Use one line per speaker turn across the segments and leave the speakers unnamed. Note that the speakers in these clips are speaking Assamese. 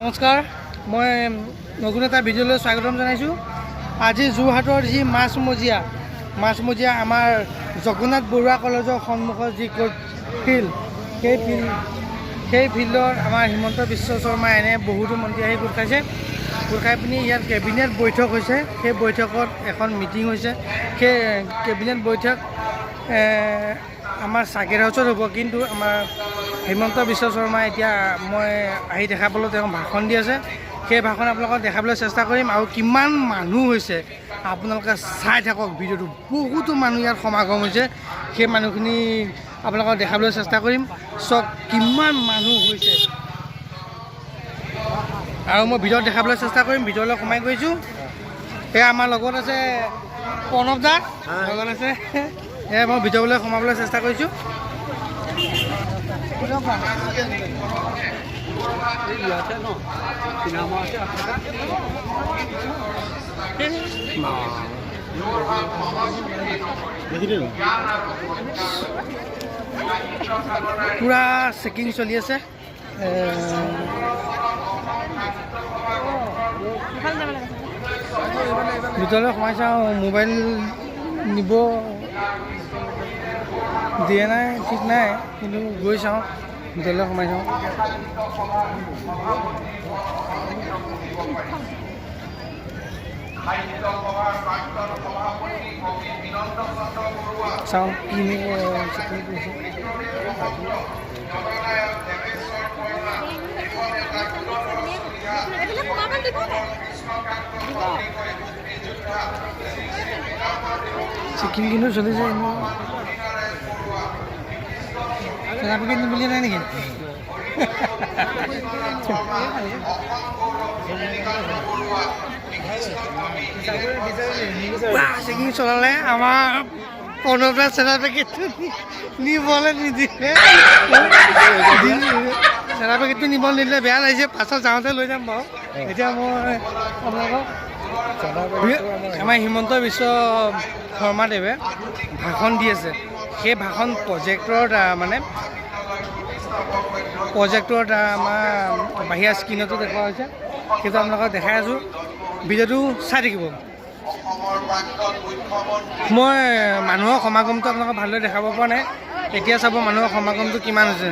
নমস্কাৰ, মই নতুন এটা ভিডিঅ'লৈ স্বাগতম জনাইছোঁ। আজি যোৰহাটৰ যি মাছমজিয়া আমাৰ জগন্নাথ বৰুৱা কলেজৰ সন্মুখত যি ফিল্ড, সেই ফিল্ডত আমাৰ হিমন্ত বিশ্ব শৰ্মাই এনে বহুতো মন্ত্ৰী আহি গোট খাইছে। গোট খাই পিনি ইয়াত কেবিনেট বৈঠক হৈছে। সেই বৈঠকত এখন মিটিং হৈছে। সেই কেবিনেট বৈঠক আমাৰ চাৰ্কিট হাউচত হ'ব, কিন্তু আমাৰ হিমন্ত বিশ্ব শৰ্মাই এতিয়া মই আহি দেখা পালোঁ তেওঁ ভাষণ দি আছে। সেই ভাষণ আপোনালোকক দেখাবলৈ চেষ্টা কৰিম। আৰু কিমান মানুহ হৈছে আপোনালোকে চাই থাকক ভিডিঅ'টো। বহুতো মানুহ ইয়াত সমাগম হৈছে। সেই মানুহখিনি আপোনালোকক দেখাবলৈ চেষ্টা কৰিম। চাওক কিমান মানুহ হৈছে, আৰু মই ভিডিঅ'ত দেখাবলৈ চেষ্টা কৰিম। ভিডিঅ'লৈ সোমাই গৈছোঁ। এয়া আমাৰ লগত আছে প্ৰণৱ দা, লগত আছে। এয়া মই ভিডিঅ'লৈ সোমাবলৈ চেষ্টা কৰিছোঁ। পুৰা চেকিং চলি আছে। ভিতৰলৈ সোমাই চাওঁ, মোবাইল নিব দিয়ে নাই ঠিক নাই, কিন্তু গৈ চাওঁ, ভিতৰলৈ সোমাই চাওঁ। চাওঁ কি চেকিং কৰিছে। চেকিং কিন্তু চলিছে। চেৰাপুকীত নিবলে নাই নেকি? চেকিং চলালে আমাৰ প্ৰণৱদা চেৰাপেকেটটো নিবলৈ নিদিলে। চেৰাপেকেটটো নিব নিদিলে বেয়া লাগিছে। পাছত যাওঁতে লৈ যাম বাৰু। এতিয়া মই আপোনালোকক আমাৰ হিমন্ত বিশ্ব শৰ্মাদেৱে ভাষণ দি আছে। সেই ভাষণ প্ৰজেক্টৰ দ্বাৰা আমাৰ বাহিৰা স্ক্ৰীণতো দেখুওৱা হৈছে। সেইটো আপোনালোকক দেখাই আছোঁ। ভিডিঅ'টো চাই থাকিব। মই মানুহৰ সমাগমটো আপোনালোকক ভালদৰে দেখাব পৰা নাই। এতিয়া চাব মানুহৰ সমাগমটো কিমান হৈছে।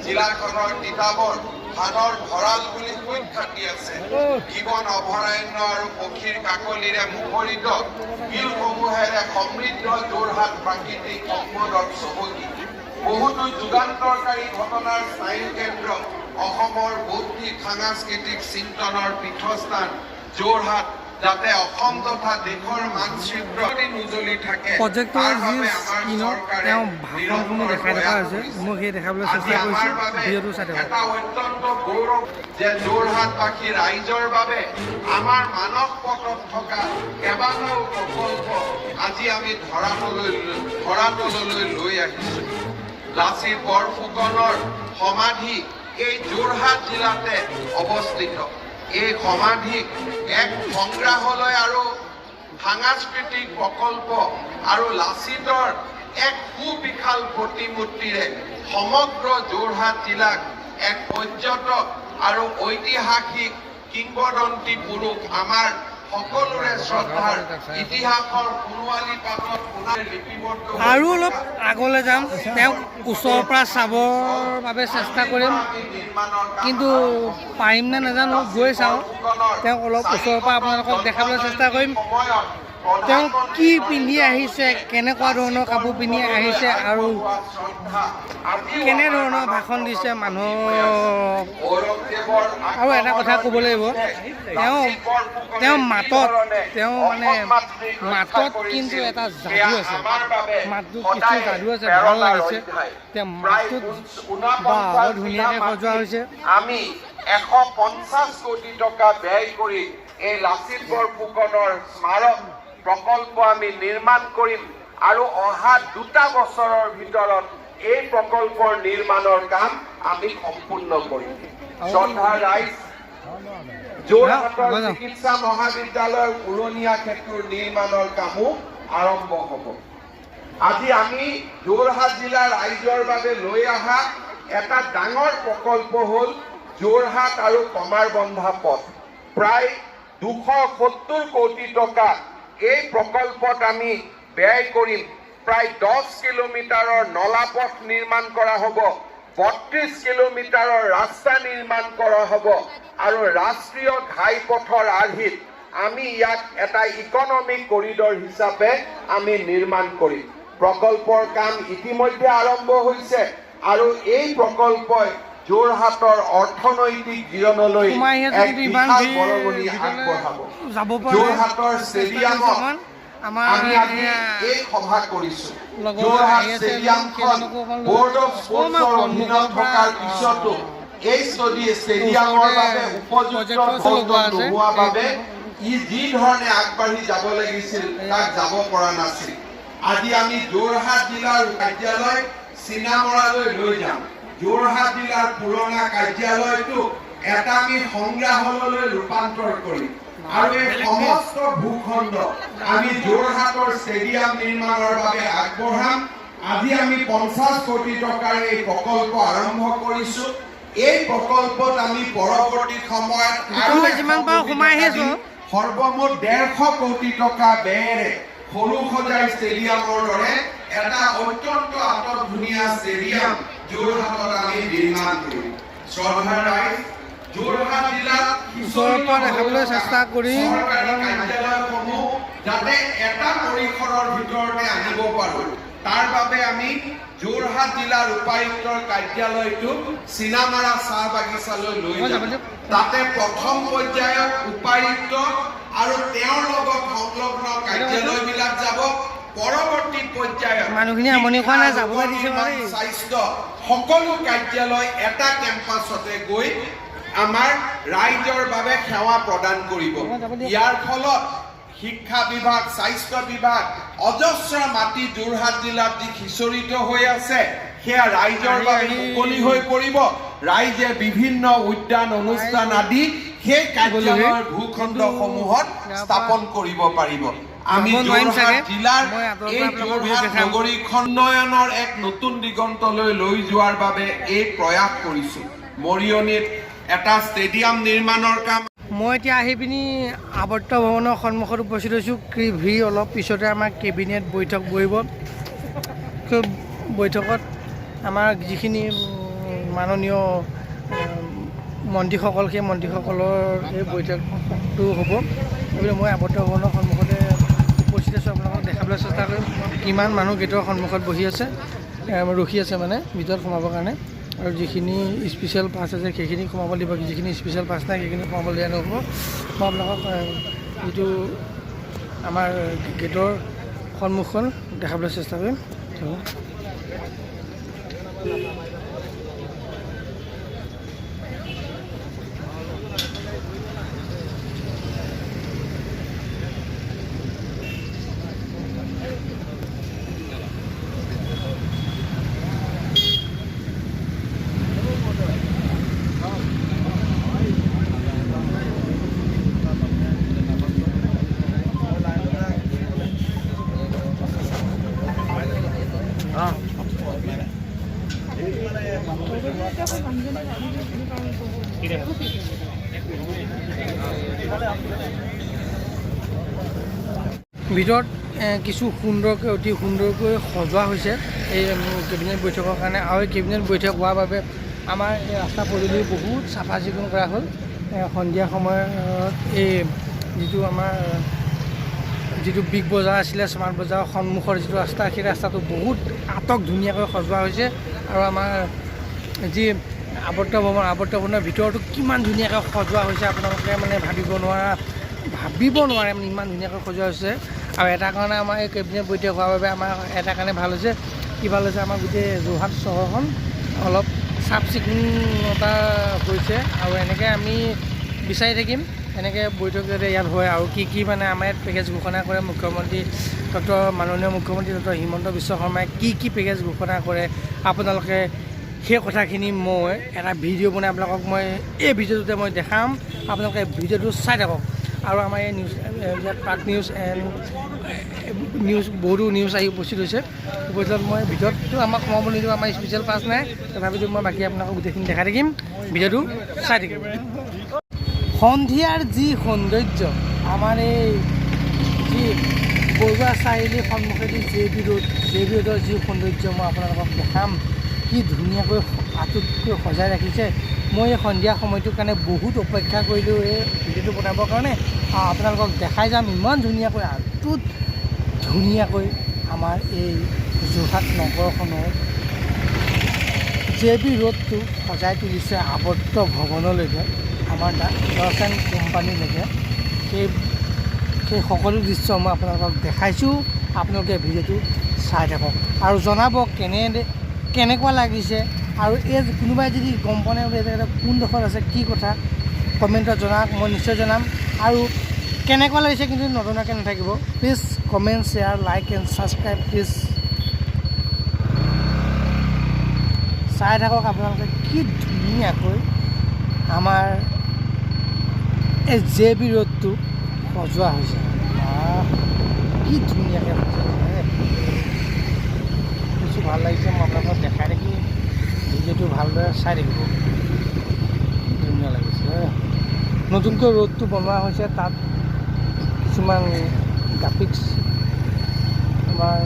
জিলাখনৰ তিতাবৰ ধানৰ ভঁৰাল বুলি সুখ্যাত দি আছে। জীৱন অভয়াৰণ্য আৰু পক্ষীৰ কাকলিৰে মুখৰিত বিলসমূহেৰে সমৃদ্ধ যোৰহাট প্ৰাকৃতিক সম্পদৰ চহকী। বহুতো যুগান্তৰকাৰী ঘটনাৰ স্নায়ু কেন্দ্ৰ, অসমৰ বৌদ্ধিক সাংস্কৃতিক চিন্তনৰ পীঠস্থান যোৰহাট, যাতে অসম তথা দেশৰ মানচিত্ৰ উজ্বলি থাকে।
প্ৰজেক্টৰ যি স্ক্ৰীণত তেওঁ ভাষণসমূহ দেখাই থকা হৈছে, মই সেই দেখাবলৈ চেষ্টা কৰিছোঁ। ভিডিঅ'টো চাই থাকক।
এটা অত্যন্ত গৌৰৱ যে যোৰহাটবাসী ৰাইজৰ বাবে আমাৰ মানৱ পথত থকা কেইবাটাও প্ৰকল্প আজি আমি ধৰাতললৈ লৈ আহিছোঁ। লাচিত বৰফুকনৰ সমাধি এই যোৰহাট জিলাতে অৱস্থিত। এই সমাধিক এক সংগ্ৰহালয় আৰু সাংস্কৃতিক প্ৰকল্প আৰু লাচিতৰ এক সুবিশাল প্ৰতিমূৰ্তিৰে সমগ্ৰ যোৰহাট জিলাক এক পৰ্যটক আৰু ঐতিহাসিক কিংবদন্তি পুৰুষ, আমাৰ সকলোৰে শ্ৰদ্ধাৰ ইতিহাসৰ সোণোৱালী পাতত লিপিবদ্ধ।
আৰু অলপ আগলৈ যাম, তেওঁক ওচৰৰ পৰা চাবৰ বাবে চেষ্টা কৰিম, কিন্তু পাৰিম নে নাজানো। গৈ চাওঁ, তেওঁক অলপ ওচৰৰ পৰা আপোনালোকক দেখাবলৈ চেষ্টা কৰিম। তেওঁ কি পিন্ধি আহিছে, কেনেকুৱা ধৰণৰ কাপোৰ পিন্ধি আহিছে, আৰু কেনেধৰণৰ ভাষণ দিছে মানুহক। আৰু এটা কথা ক'ব লাগিব, তেওঁ মাতত কিন্তু এটা যাদু আছে। মাতটো কিছু যাদু আছে, ভাল লাগিছে। তেওঁ মাতটোত বৰ ধুনীয়াকৈ সজোৱা হৈছে।
আমি 150 কোটি টকা ব্যয় কৰি এই লাচিত বৰফুকনৰ স্মাৰক প্ৰকল্প আমি নিৰ্মাণ কৰিম, আৰু অহা 2 বছৰৰ ভিতৰত এই প্ৰকল্পৰ নিৰ্মাণৰ কাম আমি সম্পূৰ্ণ কৰিম। শ্ৰদ্ধাৰ ৰাইজ, যোৰহাটৰ চিকিৎসা মহাবিদ্যালয়ৰ উৰণীয়া সেতুৰ নিৰ্মাণৰ কামো আৰম্ভ হ'ব। আজি আমি যোৰহাট জিলাৰ ৰাইজৰ বাবে লৈ অহা এটা ডাঙৰ প্ৰকল্প হ'ল যোৰহাট আৰু কমাৰবন্ধা পথ। প্ৰায় 270 কোটি টকা এই প্ৰকল্পত আমি ব্যয় কৰিম। প্ৰায় 10 কিলোমিটাৰৰ নলাপথ নিৰ্মাণ কৰা হ'ব, 32 কিলোমিটাৰৰ ৰাস্তা নিৰ্মাণ কৰা হ'ব আৰু ৰাষ্ট্ৰীয় ঘাইপথৰ আৰ্হিত আমি ইয়াক এটা ইকনমিক কৰিডৰ হিচাপে আমি নিৰ্মাণ কৰিম। প্ৰকল্পৰ কাম ইতিমধ্যে আৰম্ভ হৈছে আৰু এই প্ৰকল্পই যোৰহাটৰ অৰ্থনৈতিক জীৱনলৈ এক বিশাল বৰঙণি আগবঢ়াব। যোৰহাটৰ ষ্টেডিয়ামত আমি আজি এই সভা কৰিছো। যোৰহাট ষ্টেডিয়ামখন বৰ্ড অফ স্পৰ্টছৰ অধীনত থকাৰ পিছতো এই ষ্টেডিয়ামৰ বাবে উপযুক্ত ধন নোহোৱাৰ বাবে ই যি ধৰণে আগবাঢ়ি যাব লাগিছিল তাক যাব পৰা নাছিল। আজি আমি যোৰহাট জিলাৰ কাৰ্যালয় চিনামৰালৈ লৈ যাম। যোৰহাট জিলাৰ পুৰণা কাৰ্যালয়টো এটা আমি সংগ্ৰহালয়লৈ ৰূপান্তৰ কৰিম আৰু এই সমস্ত ভূখণ্ড আমি যোৰহাটৰ ষ্টেডিয়াম নিৰ্মাণৰ বাবে আগবঢ়াম। আজি আমি 50 কোটি টকাৰ এই প্ৰকল্প আৰম্ভ কৰিছো। এই প্ৰকল্পত আমি পৰৱৰ্তী সময়ত সৰ্বমুঠ 150 কোটি টকা ব্যয়েৰে সৰুসজাই ষ্টেডিয়ামৰ দৰে এটা অত্যন্ত আটকধুনীয়া ষ্টেডিয়াম যোৰহাটত আমি নিৰ্মাণ কৰিম। শ্ৰদ্ধাৰ ৰাইজ, যোৰহাট জিলাত
দেখাবলৈ চেষ্টা কৰি
কাৰ্যালয়সমূহ যাতে এটা পৰিসৰৰ ভিতৰতে আনিব পাৰো তাৰ বাবে আমি যোৰহাট জিলাৰ উপায়ুক্তৰ কাৰ্যালয়টো চিনামাৰা চাহ বাগিচালৈ লৈ যাম। তাতে প্ৰথম পৰ্যায়ত উপায়ুক্ত আৰু তেওঁৰ লগত সংলগ্ন কাৰ্যালয়বিলাক যাব। পৰৱৰ্তী পৰ্যায়ত
মানুহখিনি আমনি কৰা নাই, যাবলৈ দিছে
স্বাস্থ্য সকলো কাৰ্যালয় এটা কেম্পাছতে গৈ আমাৰ ৰাইজৰ বাবে সেৱা প্ৰদান কৰিব। ইয়াৰ ফলত শিক্ষা বিভাগ, স্বাস্থ্য বিভাগ, অজস্ৰ মাটি যোৰহাট জিলাত যি সিঁচৰিত হৈ আছে সেয়া ৰাইজৰ বাবে মুকলি হৈ পৰিব। ৰাইজে বিভিন্ন উদ্যান অনুষ্ঠান আদি সেই কাৰ্যালয়ৰ ভূখণ্ডসমূহত স্থাপন কৰিব পাৰিব। আমি যোৰহাট জিলাৰ এই যোৰহাট নগৰীক উন্নয়নৰ এক নতুন দিগন্তলৈ লৈ যোৱাৰ বাবে এই প্ৰয়াস কৰিছো। মৰিয়নিত এটা ষ্টেডিয়াম নিৰ্মাণৰ কাম।
মই এতিয়া আহি পিনি আৱৰ্ত ভৱনৰ সন্মুখত উপস্থিত হৈছোঁ। ভিৰ অলপ পিছতে আমাৰ কেবিনেট বৈঠক বহিব। সেই বৈঠকত আমাৰ যিখিনি মাননীয় মন্ত্ৰীসকল, সেই মন্ত্ৰীসকলৰ এই বৈঠকটো হ'ব। গতিকে মই আৱৰ্ত ভৱনৰ সন্মুখতে উপস্থিত আছোঁ। আপোনালোকক দেখাবলৈ চেষ্টা কৰিম কিমান মানুহ গেটৰ সন্মুখত বহি আছে, ৰখি আছে মানে ভিতৰত সোমাবৰ কাৰণে। আৰু যিখিনি স্পেচিয়েল পাছ আছে সেইখিনি সোমাব দিব, যিখিনি স্পেচিয়েল পাছ নাই সেইখিনি সোমাব দিয়া নহ'ব। মই আপোনালোকক যিটো আমাৰ গেটৰ সন্মুখখন দেখাবলৈ চেষ্টা কৰিম। ভিতৰত কিছু সুন্দৰকৈ, অতি সুন্দৰকৈ সজোৱা হৈছে এই কেবিনেট বৈঠকৰ কাৰণে। আৰু এই কেবিনেট বৈঠক হোৱাৰ বাবে আমাৰ এই ৰাস্তা পদূলি বহুত চাফা চিকুণ কৰা হ'ল। সন্ধিয়া সময়ত এই যিটো আমাৰ যিটো বিগ বজাৰ আছিলে, স্মাৰ্ট বজাৰৰ সন্মুখৰ যিটো ৰাস্তা, সেই ৰাস্তাটো বহুত আটক ধুনীয়াকৈ সজোৱা হৈছে। আৰু আমাৰ যি আৱৰ্ত ভৱনৰ ভিতৰতো কিমান ধুনীয়াকৈ সজোৱা হৈছে আপোনালোকে মানে ভাবিব নোৱাৰে মানে ইমান ধুনীয়াকৈ সজোৱা হৈছে। আৰু এটা কাৰণে আমাৰ এই কেবিনেট বৈঠক হোৱাৰ বাবে আমাৰ এটা কাৰণে ভাল হৈছে, কি ভাল হৈছে, আমাৰ গোটেই যোৰহাট চহৰখন অলপ চাফ চিকুণতা হৈছে। আৰু এনেকৈ আমি বিচাৰি থাকিম এনেকৈ বৈঠক যাতে ইয়াত হয়। আৰু কি মানে আমাৰ ইয়াত পেকেজ ঘোষণা কৰে মাননীয় মুখ্যমন্ত্ৰী ডক্টৰ হিমন্ত বিশ্ব শৰ্মাই কি পেকেজ ঘোষণা কৰে, আপোনালোকে সেই কথাখিনি মই এটা ভিডিঅ' বনাই আপোনালোকক মই এই ভিডিঅ'টোতে মই দেখাম। আপোনালোকে ভিডিঅ'টো চাই থাকক। আৰু আমাৰ এই নিউজ প্ৰাগ নিউজ এণ্ড বহুতো নিউজ আহি উপস্থিত হৈছে। উপস্থিত মই ভিতৰততো আমাক সোমাব নিদিওঁ, আমাৰ স্পেচিয়েল পাছ নাই, তথাপিতো মই বাকী আপোনালোকক গোটেইখিনি দেখাই থাকিম, ভিডিঅ'টো চাই থাকিম। সন্ধিয়াৰ যি সৌন্দৰ্য, আমাৰ এই যি বৰুৱা চাৰিআলিৰ সন্মুখেদি JB ৰোডৰ যি সৌন্দৰ্য মই আপোনালোকক দেখাম, কি ধুনীয়াকৈ আটতকৈ সজাই ৰাখিছে। মই এই সন্ধিয়া সময়টোৰ কাৰণে বহুত অপেক্ষা কৰিলোঁ এই ভিডিঅ'টো বনাবৰ কাৰণে। আপোনালোকক দেখাই যাম ইমান ধুনীয়াকৈ আটত ধুনীয়াকৈ আমাৰ এই যোৰহাট নগৰখনৰ JB ৰোডটো সজাই তুলিছে আৱদ্ধ ভৱনলৈকে, আমাৰ দৰ্শন কোম্পানীলৈকে। সেই সকলো দৃশ্য মই আপোনালোকক দেখাইছোঁ। আপোনালোকে ভিডিঅ'টো চাই থাকক আৰু জনাব কেনেকুৱা লাগিছে, আৰু এই কোনোবাই যদি গম পোৱা নাই কোনডোখৰত আছে কি কথা কমেণ্টত জনাওক, মই নিশ্চয় জনাম। আৰু কেনেকুৱা লাগিছে কিন্তু নজনাকৈ নাথাকিব। Please comment, share, like and subscribe please. চাই থাকক আপোনালোকে কি ধুনীয়াকৈ আমাৰ এই JB ৰোডটো সজোৱা হৈছে। কি ধুনীয়াকৈ সজোৱা কিছু ভাল লাগিছে। মই আপোনালোকক দেখাই থাকি ভিডিঅ'টো ভালদৰে চাই থাকিব। ধুনীয়া লাগিছে। নতুনকৈ ৰোডটো বনোৱা হৈছে, তাত কিছুমান গ্ৰাফিক্স আমাৰ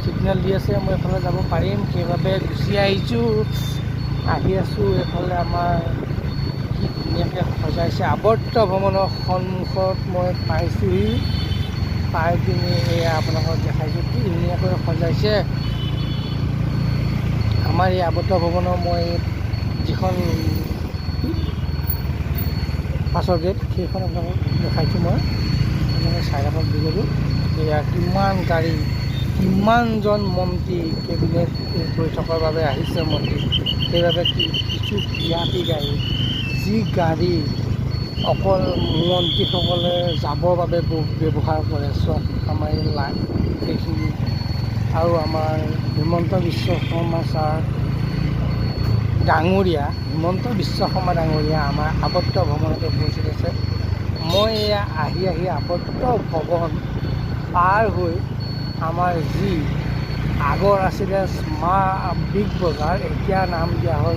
ছিগনেল দি আছে। মই এইফালে যাব পাৰিম, সেইবাবে গুচি আহিছোঁ। আহি আছোঁ এইফালে আমাৰ কি ধুনীয়াকৈ সজাইছে আৱদ্ধ ভৱনৰ সন্মুখত মই পাইছোঁহি। পাই পিনি এয়া আপোনালোকক দেখাইছোঁ কি ধুনীয়াকৈ সজাইছে আমাৰ এই আৱদ্ধ ভৱনৰ। মই যিখন পাছৰ গেট সেইখন আপোনালোকক দেখাইছোঁ। মই আপোনালোকে চাই থাকক ভিডিঅ'টো। এয়া কিমান গাড়ী, কিমানজন মন্ত্ৰী কেবিনেট বৈঠকৰ বাবে আহিছে মন্ত্ৰী, সেইবাবে কিছু ভিআইপি গাড়ী, যি গাড়ী অকল মন্ত্ৰীসকলে যাবৰ বাবে ব্যৱহাৰ কৰে, চব আমাৰ এই লাইন সেইখিনি। আৰু আমাৰ হিমন্ত বিশ্ব শৰ্মা ছাৰ ডাঙৰীয়া, আমাৰ আৱদ্ধ ভৱনতে উপস্থিত আছে। মই এয়া আহি আৱদ্ধ ভৱন পাৰ হৈ আমাৰ যি আগৰ আছিলে বিগ বজাৰ, এতিয়া নাম দিয়া হ'ল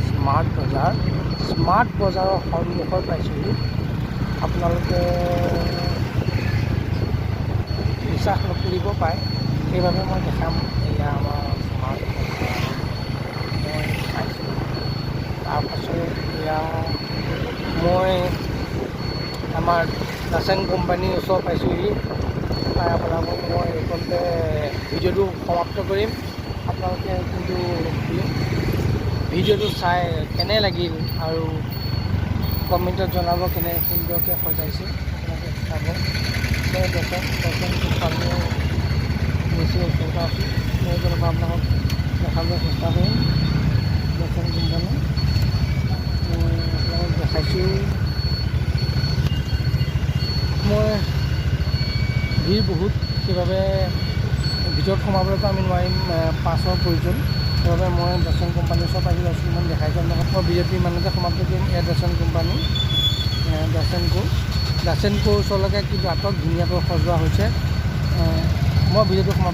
স্মাৰ্ট বজাৰৰ সন্মুখত পাইছোঁহি। আপোনালোকে বিশ্বাস নকৰিব পাৰে, সেইবাবে মই দেখাম। এয়া আমাৰ স্মাৰ্ট বজাৰ মই চাইছোঁ। তাৰপাছত এয়া মই আমাৰ দৰ্শন কোম্পানীৰ ওচৰ পাইছোঁহি। পাই আপোনালোকক মই এইকণতে ভিডিঅ'টো সমাপ্ত কৰিম। আপোনালোকে কিন্তু ভিডিঅ'টো চাই কেনে লাগিল আৰু কমেণ্টত জনাব কেনে সুন্দৰকৈ সজাইছে। আপোনালোকে চাব। মই দৰ্শন কোম্পানীও বেছি ওচৰতে আছোঁ। মই কোনোবা আপোনালোকক দেখাবলৈ চেষ্টা কৰিম। দৰ্শন কোম্পানী মই আপোনালোকক দেখাইছোঁ। মই ভিৰ বহুত, সেইবাবে ভিতৰত সোমাবলৈতো আমি নোৱাৰিম, পাছৰ প্ৰয়োজন। সেইবাবে মই দৰ্শন কোম্পানীৰ ওচৰত আহি আছোঁ। ইমান দেখাইছোঁ আপোনালোকক। মই ভিডিঅ'টো ইমানতে সমাপ্ত কৰিম। এয়া দৰ্শন কোম্পানী, দৰ্শন কোৰ ওচৰলৈকে কিন্তু আটক ধুনীয়াকৈ সজোৱা হৈছে। মই ভিডিঅ'টো সমাপ্ত